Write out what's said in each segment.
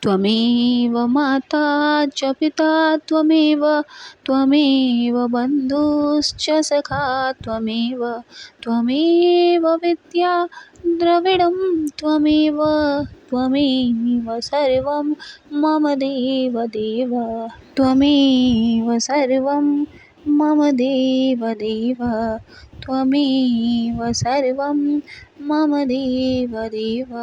त्वमेव माता च पिता त्वमेव त्वमेव बन्धुश्च सखा त्वमेव त्वमेव विद्या द्रविडं त्वमेव त्वमेव सर्वं मम देव देव त्वमेव सर्वं मम देव देव त्वमेव सर्वं मम देव देव।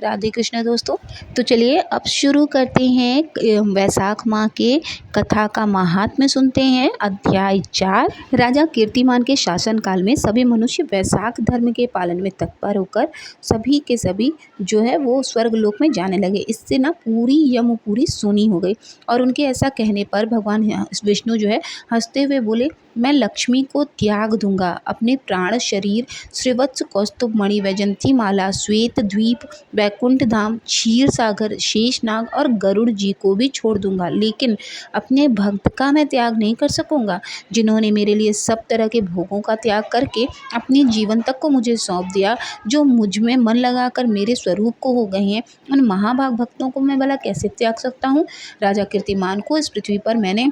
राधे कृष्ण दोस्तों। तो चलिए अब शुरू करते हैं वैशाख माह के कथा का महात्म्य सुनते हैं। अध्याय 4। राजा कीर्तिमान के शासन काल में सभी मनुष्य वैशाख धर्म के पालन में तत्पर होकर सभी के सभी जो है वो स्वर्गलोक में जाने लगे। इससे ना पूरी यमपुरी सुनी हो गई और उनके ऐसा कहने पर भगवान विष्णु जो है हंसते हुए बोले, मैं लक्ष्मी को त्याग दूंगा, अपने प्राण शरीर श्रीवत्स कौस्तुभ मणि वैजंती माला श्वेत द्वीप वैकुंठ धाम क्षीर सागर शेषनाग और गरुड़ जी को भी छोड़ दूंगा, लेकिन अपने भक्त का मैं त्याग नहीं कर सकूंगा, जिन्होंने मेरे लिए सब तरह के भोगों का त्याग करके अपने जीवन तक को मुझे सौंप दिया, जो मुझ में मन लगाकर मेरे स्वरूप को हो गए हैं, उन महाभाग भक्तों को मैं भला कैसे त्याग सकता हूँ। राजा कीर्तिमान को इस पृथ्वी पर मैंने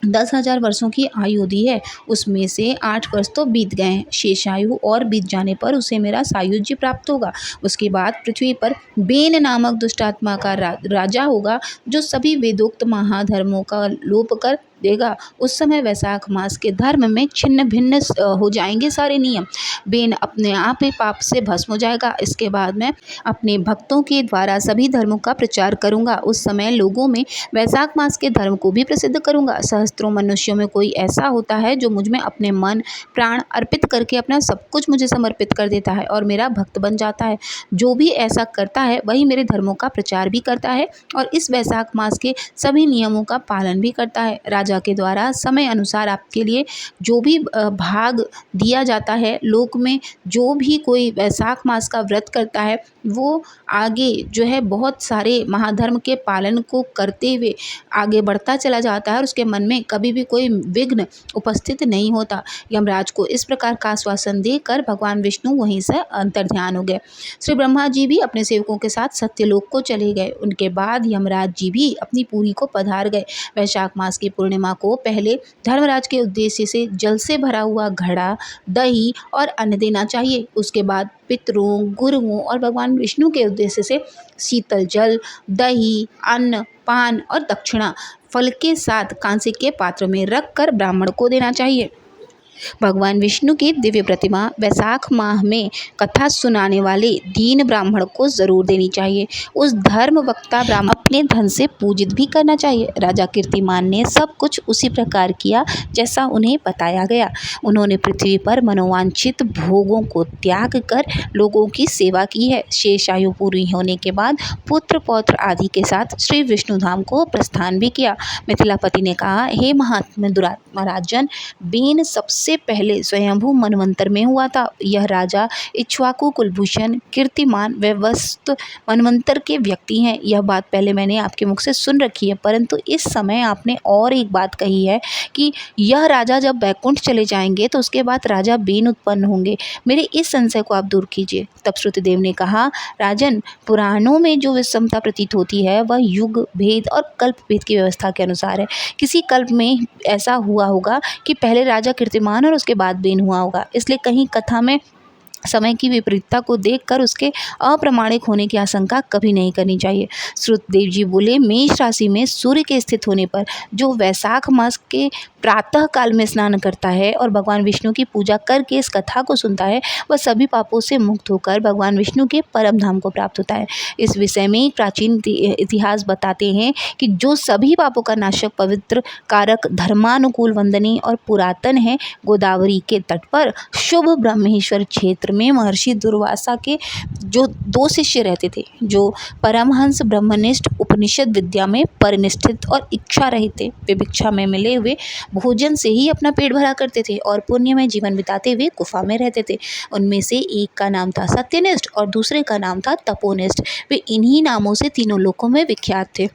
10,000 वर्षों की आयु दी है, उसमें से 8 वर्ष तो बीत गए हैं, शेष आयु और बीत जाने पर उसे मेरा सायुज्य प्राप्त होगा। उसके बाद पृथ्वी पर बेन नामक दुष्टात्मा का राजा होगा, जो सभी वेदोक्त महाधर्मों का लोप कर देगा। उस समय वैशाख मास के धर्म में छिन्न भिन्न हो जाएंगे सारे नियम। बेन अपने आप ही पाप से भस्म हो जाएगा। इसके बाद मैं अपने भक्तों के द्वारा सभी धर्मों का प्रचार करूंगा। उस समय लोगों में वैशाख मास के धर्म को भी प्रसिद्ध करूंगा। सहस्त्रों मनुष्यों में कोई ऐसा होता है जो मुझ में अपने मन प्राण अर्पित करके अपना सब कुछ मुझे समर्पित कर देता है और मेरा भक्त बन जाता है। जो भी ऐसा करता है वही मेरे धर्मों का प्रचार भी करता है और इस वैशाख मास के सभी नियमों का पालन भी करता है। राजा के द्वारा समय अनुसार आपके लिए जो भी भाग दिया जाता है, लोक में जो भी कोई वैशाख मास का व्रत करता है वो आगे जो है बहुत सारे महाधर्म के पालन को करते हुए आगे बढ़ता चला जाता है और उसके मन में कभी भी कोई विघ्न उपस्थित नहीं होता। यमराज को इस प्रकार का आश्वासन देकर भगवान विष्णु वहीं से अंतर्ध्यान हो गए। श्री ब्रह्मा जी भी अपने सेवकों के साथ सत्यलोक को चले गए। उनके बाद यमराज जी भी अपनी पुरी को पधार गए। वैशाख मास की पूर्णिमा को पहले धर्मराज के उद्देश्य से जल से भरा हुआ घड़ा, दही और अन्न देना चाहिए। उसके बाद पितरों, गुरुओं और भगवान विष्णु के उद्देश्य से शीतल जल, दही, अन्न, पान और दक्षिणा फल के साथ कांसे के पात्र में रखकर ब्राह्मण को देना चाहिए। भगवान विष्णु की दिव्य प्रतिमा वैशाख माह में कथा सुनाने वाले दीन ब्राह्मण को जरूर देनी चाहिए। उस धर्म वक्ता ब्राह्मण अपने धन से पूजित भी करना चाहिए। राजा कीर्तिमान ने सब कुछ उसी प्रकार किया जैसा उन्हें बताया गया। उन्होंने पृथ्वी पर मनोवांछित भोगों को त्याग कर लोगों की सेवा की है। शेष आयु पूरी होने के बाद पुत्र पौत्र आदि के साथ श्री विष्णु धाम को प्रस्थान भी किया। मिथिलापति ने कहा, हे महात्मा दुरात्मा राजन, बेन सबसे पहले स्वयंभू मनवंतर में हुआ था। यह राजा इक्ष्वाकु कुलभूषण कीर्तिमान वैवस्वत मनवंतर के व्यक्ति हैं। यह बात पहले मैंने आपके मुख से सुन रखी है, परंतु इस समय आपने और एक बात कही है कि यह राजा जब बैकुंठ चले जाएंगे तो उसके बाद राजा बेन उत्पन्न होंगे। मेरे इस संशय को आप दूर कीजिए। तब श्रुतदेव ने कहा, राजन, पुराणों में जो विषमता प्रतीत होती है वह युग भेद और कल्प भेद की व्यवस्था के अनुसार है। किसी कल्प में ऐसा हुआ होगा कि पहले राजा कीर्तिमान और उसके बाद बेन हुआ होगा, इसलिए कहीं कथा में समय की विपरीतता को देखकर उसके अप्रामाणिक होने की आशंका कभी नहीं करनी चाहिए। श्रुतदेव जी बोले, मेष राशि में सूर्य के स्थित होने पर जो वैशाख मास के प्रातः काल में स्नान करता है और भगवान विष्णु की पूजा करके इस कथा को सुनता है, वह सभी पापों से मुक्त होकर भगवान विष्णु के परम धाम को प्राप्त होता है। इस विषय में प्राचीन इतिहास बताते हैं कि जो सभी पापों का नाशक, पवित्र, कारक, धर्मानुकूल, वंदनीय और पुरातन है, गोदावरी के तट पर शुभ ब्रह्मेश्वर क्षेत्र में महर्षि दुर्वासा के जो 2 शिष्य रहते थे, जो परमहंस ब्रह्मनिष्ठ उपनिषद विद्या में परिनिष्ठित और इच्छा रहित थे। वे भिक्षा में मिले हुए भोजन से ही अपना पेट भरा करते थे और पुण्यमय जीवन बिताते हुए गुफा में रहते थे। उनमें से एक का नाम था सत्यनिष्ठ और दूसरे का नाम था तपोनिष्ठ। वे इन्हीं नामों से तीनों लोकों में विख्यात थे।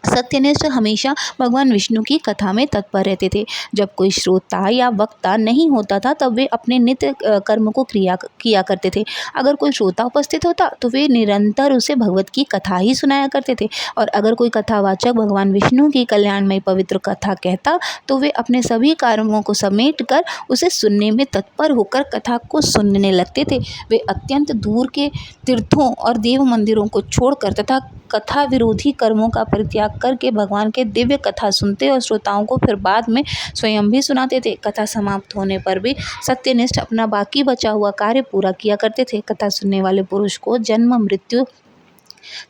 सत्यनिष्ठ हमेशा भगवान विष्णु की कथा में तत्पर रहते थे। जब कोई श्रोता या वक्ता नहीं होता था तब वे अपने नित्य कर्म को क्रिया किया करते थे। अगर कोई श्रोता उपस्थित होता तो वे निरंतर उसे भगवत की कथा ही सुनाया करते थे, और अगर कोई कथावाचक भगवान विष्णु की कल्याणमयी पवित्र कथा कहता तो वे अपने सभी कर्मों को समेट कर उसे सुनने में तत्पर होकर कथा को सुनने लगते थे। वे अत्यंत दूर के तीर्थों और देव मंदिरों को छोड़कर तथा कथा विरोधी कर्मों का परित्याग करके भगवान के दिव्य कथा सुनते और श्रोताओं को फिर बाद में स्वयं भी सुनाते थे। कथा समाप्त होने पर भी सत्यनिष्ठ अपना बाकी बचा हुआ कार्य पूरा किया करते थे। कथा सुनने वाले पुरुष को जन्म मृत्यु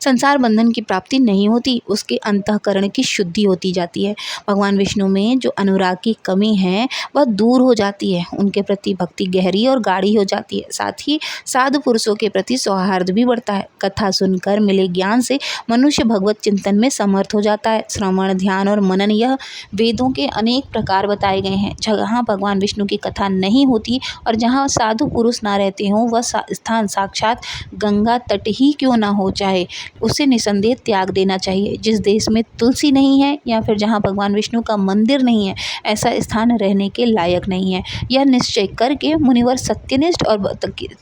संसार बंधन की प्राप्ति नहीं होती, उसके अंतःकरण की शुद्धि होती जाती है। भगवान विष्णु में जो अनुराग की कमी है वह दूर हो जाती है, उनके प्रति भक्ति गहरी और गाढ़ी हो जाती है। साथ ही साधु पुरुषों के प्रति सौहार्द भी बढ़ता है। कथा सुनकर मिले ज्ञान से मनुष्य भगवत चिंतन में समर्थ हो जाता है। श्रवण, ध्यान और मनन यह वेदों के अनेक प्रकार बताए गए हैं। जहाँ भगवान विष्णु की कथा नहीं होती और जहाँ साधु पुरुष ना रहते हों, वह स्थान साक्षात गंगा तट ही क्यों ना हो जाए, उसे निसंदेह त्याग देना चाहिए। जिस देश में तुलसी नहीं है या फिर जहाँ भगवान विष्णु का मंदिर नहीं है, ऐसा स्थान रहने के लायक नहीं है। यह निश्चय करके मुनिवर सत्यनिष्ठ और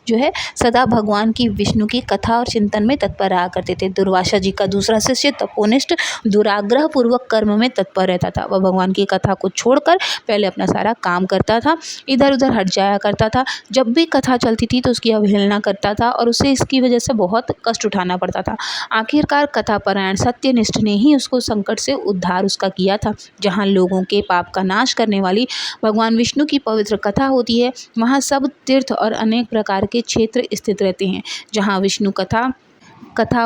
जो है सदा भगवान की विष्णु की कथा और चिंतन में तत्पर रहा करते थे। दुर्वासा जी का दूसरा शिष्य तपोनिष्ठ दुराग्रह पूर्वक कर्म में तत्पर रहता था। वह भगवान की कथा को छोड़कर पहले अपना सारा काम करता था, इधर उधर हट जाया करता था। जब भी कथा चलती थी तो उसकी अवहेलना करता था और उसे इसकी वजह से बहुत कष्ट उठाना पड़ता था। आखिरकार कथापरायण सत्यनिष्ठ ने ही उसको संकट से उद्धार उसका किया था। जहाँ लोगों के पाप का नाश करने वाली भगवान विष्णु की पवित्र कथा होती है, वहाँ सब तीर्थ और अनेक प्रकार के क्षेत्र स्थित रहते हैं। जहाँ विष्णु कथा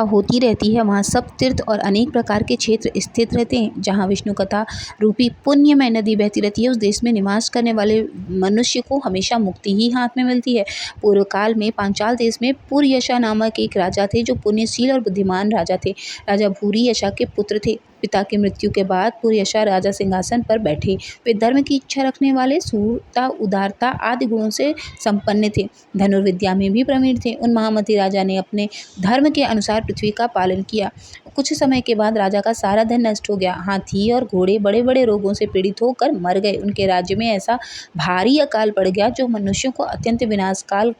होती रहती है, वहाँ सब तीर्थ और अनेक प्रकार के क्षेत्र स्थित रहते हैं। जहाँ विष्णु कथा रूपी पुण्यमय नदी बहती रहती है, उस देश में निवास करने वाले मनुष्य को हमेशा मुक्ति ही हाथ में मिलती है। पूर्व काल में पांचाल देश में पुरयशा नामक एक राजा थे, जो पुण्यशील और बुद्धिमान राजा थे। राजा भूरी यशा के पुत्र थे। पिता की मृत्यु के बाद पुरयशा राजा सिंहासन पर बैठे। वे धर्म की इच्छा रखने वाले, सूरता, उदारता आदि गुणों से संपन्न थे। धनुर्विद्या में भी प्रवीण थे। उन महामती राजा ने अपने धर्म के अनुसार पृथ्वी का पालन किया। कुछ समय के बाद राजा का सारा धन नष्ट हो गया। हाथी और घोड़े बड़े बड़े रोगों से पीड़ित होकर मर गए। उनके राज्य में ऐसा भारी अकाल पड़ गया जो मनुष्यों को अत्यंत विनाश काल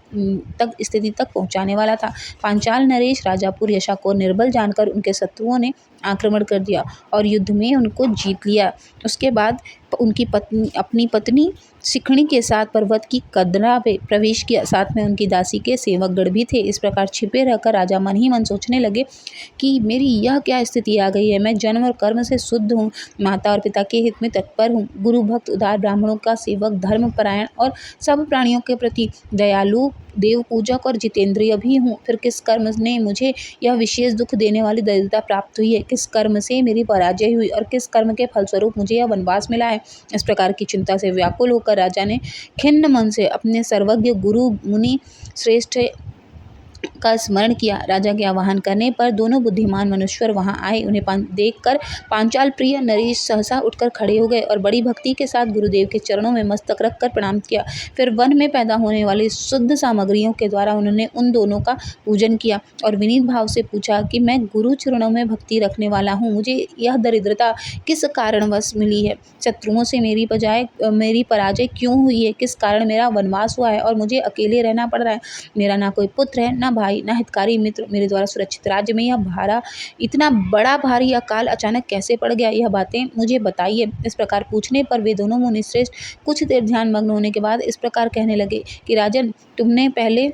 तक स्थिति तक पहुंचाने वाला था। पांचाल नरेश राजा पुरयशा को निर्बल जानकर उनके शत्रुओं ने आक्रमण कर दिया और युद्ध में उनको जीत लिया। उसके बाद उनकी अपनी पत्नी सिखणी के साथ पर्वत की कदरा पे प्रवेश किया। साथ में उनकी दासी के सेवकगण भी थे। इस प्रकार छिपे रहकर राजा मन ही मन सोचने लगे कि मेरी यह क्या स्थिति आ गई है। मैं जन्म और कर्म से शुद्ध हूँ, माता और पिता के हित में तत्पर हूँ, गुरु भक्त, उदार, ब्राह्मणों का सेवक, धर्मपरायण और सब प्राणियों के प्रति दयालु, देव पूजक और जितेंद्रिय भी हूँ। फिर किस कर्म ने मुझे यह विशेष दुख देने वाली दरिद्रता प्राप्त हुई है? किस कर्म से मेरी पराजय हुई और किस कर्म के फलस्वरूप मुझे यह वनवास मिला है? इस प्रकार की चिंता से व्याकुल होकर राजा ने खिन्न मन से अपने सर्वज्ञ गुरु मुनि श्रेष्ठ का स्मरण किया। राजा के आह्वान करने पर दोनों बुद्धिमान मनुष्यर वहां आए। उन्हें देखकर पांचाल प्रिय नरेश सहसा उठकर खड़े हो गए और बड़ी भक्ति के साथ गुरुदेव के चरणों में मस्तक रखकर प्रणाम किया। फिर वन में पैदा होने वाली शुद्ध सामग्रियों के द्वारा उन्होंने उन दोनों का पूजन किया और विनीत भाव से पूछा कि मैं गुरु चरणों में भक्ति रखने वाला हूँ, मुझे यह दरिद्रता किस कारणवश मिली है? शत्रुओं से मेरी पराजय क्यों हुई है? किस कारण मेरा वनवास हुआ है और मुझे अकेले रहना पड़ रहा है? मेरा ना कोई पुत्र है, ना भाई, ना हितकारी मित्र। मेरे द्वारा सुरक्षित राज्य में यह इतना बड़ा भारी अकाल अचानक कैसे पड़ गया? यह बातें मुझे बताइए। इस प्रकार पूछने पर वे दोनों मुनिश्रेष्ठ कुछ देर ध्यान मग्न होने के बाद इस प्रकार कहने लगे कि राजन, तुमने पहले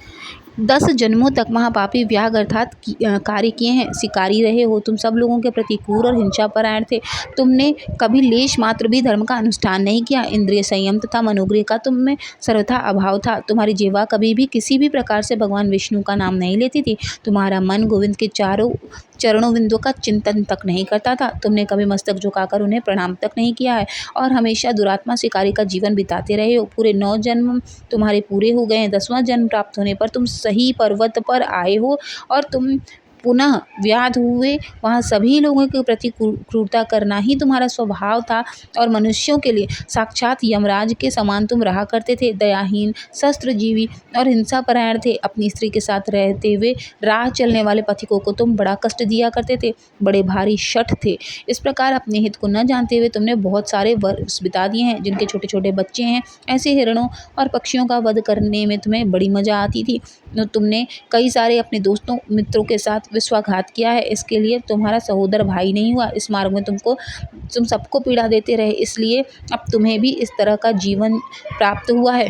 10 जन्मों तक महापापी व्याघ्र अर्थात कार्य किए हैं। शिकारी रहे हो, तुम सब लोगों के प्रति क्रूर और हिंसापरायण थे। तुमने कभी लेश मात्र भी धर्म का अनुष्ठान नहीं किया। इंद्रिय संयम तथा मनोग्रह का तुम में सर्वथा अभाव था। तुम्हारी जिह्वा कभी भी किसी भी प्रकार से भगवान विष्णु का नाम नहीं लेती थी। तुम्हारा मन गोविंद के चारों चरणों बिंदुओं का चिंतन तक नहीं करता था। तुमने कभी मस्तक झुकाकर उन्हें प्रणाम तक नहीं किया है और हमेशा दुरात्मा शिकारी का जीवन बिताते रहे हो। पूरे 9 जन्म तुम्हारे पूरे हो गए हैं। 10वां जन्म प्राप्त होने पर तुम सही पर्वत पर आए हो और तुम पुनः व्याध हुए, वहाँ सभी लोगों के प्रति क्रूरता करना ही तुम्हारा स्वभाव था और मनुष्यों के लिए साक्षात यमराज के समान तुम रहा करते थे। दयाहीन, शस्त्रजीवी और हिंसापरायण थे। अपनी स्त्री के साथ रहते हुए राह चलने वाले पथिकों को तुम बड़ा कष्ट दिया करते थे, बड़े भारी शठ थे। इस प्रकार अपने हित को न जानते हुए तुमने बहुत सारे वर्ष बिता दिए हैं। जिनके छोटे छोटे बच्चे हैं, ऐसे हिरणों और पक्षियों का वध करने में तुम्हें बड़ी मजा आती थी। तो तुमने कई सारे अपने दोस्तों मित्रों के साथ विश्वासघात किया है। इसके लिए तुम्हारा सहोदर भाई नहीं हुआ। इस मार्ग में तुम सबको पीड़ा देते रहे, इसलिए अब तुम्हें भी इस तरह का जीवन प्राप्त हुआ है।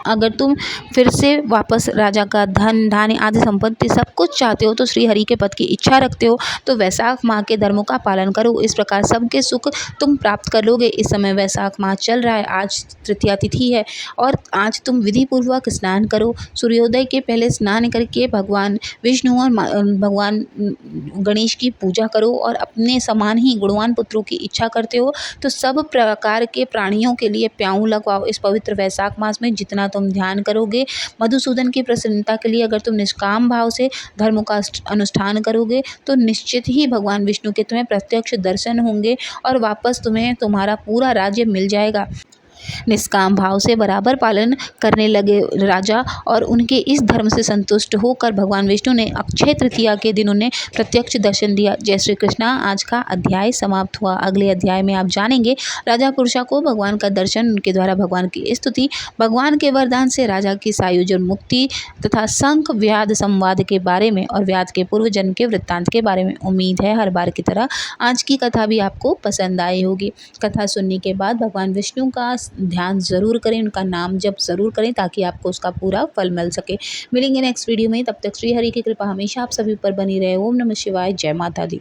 अगर तुम फिर से वापस राजा का धन धान्य आदि संपत्ति सब कुछ चाहते हो, तो श्री हरि के पद की इच्छा रखते हो, तो वैशाख माह के धर्मों का पालन करो। इस प्रकार सबके सुख तुम प्राप्त कर लोगे। इस समय वैशाख माह चल रहा है, आज तृतीया तिथि है और आज तुम विधि पूर्वक स्नान करो। सूर्योदय के पहले स्नान करके भगवान विष्णु और भगवान गणेश की पूजा करो और अपने समान ही गुणवान पुत्रों की इच्छा करते हो, तो सब प्रकार के प्राणियों के लिए प्याऊ लगवाओ। इस पवित्र वैशाख मास में जितना तुम ध्यान करोगे, मधुसूदन की प्रसन्नता के लिए अगर तुम निष्काम भाव से धर्मों का अनुष्ठान करोगे, तो निश्चित ही भगवान विष्णु के तुम्हें प्रत्यक्ष दर्शन होंगे और वापस तुम्हें तुम्हारा पूरा राज्य मिल जाएगा। निष्काम भाव से बराबर पालन करने लगे राजा और उनके इस धर्म से संतुष्ट होकर भगवान विष्णु ने अक्षय तृतीया के दिन उन्हें प्रत्यक्ष दर्शन दिया। जय श्री कृष्णा। आज का अध्याय समाप्त हुआ। अगले अध्याय में आप जानेंगे राजा पुरुषा को भगवान का दर्शन, उनके द्वारा भगवान की स्तुति, भगवान के वरदान से राजा की सायुजन मुक्ति तथा शंख व्याध संवाद के बारे में और व्याध के पूर्व जन्म के वृत्तांत के बारे में। उम्मीद है हर बार की तरह आज की कथा भी आपको पसंद आई होगी। कथा सुनने के बाद भगवान विष्णु का ध्यान ज़रूर करें, उनका नाम जप ज़रूर करें, ताकि आपको उसका पूरा फल मिल सके। मिलेंगे नेक्स्ट वीडियो में, तब तक श्री हरि की कृपा हमेशा आप सभी पर बनी रहे। ओम नमः शिवाय। जय माता दी।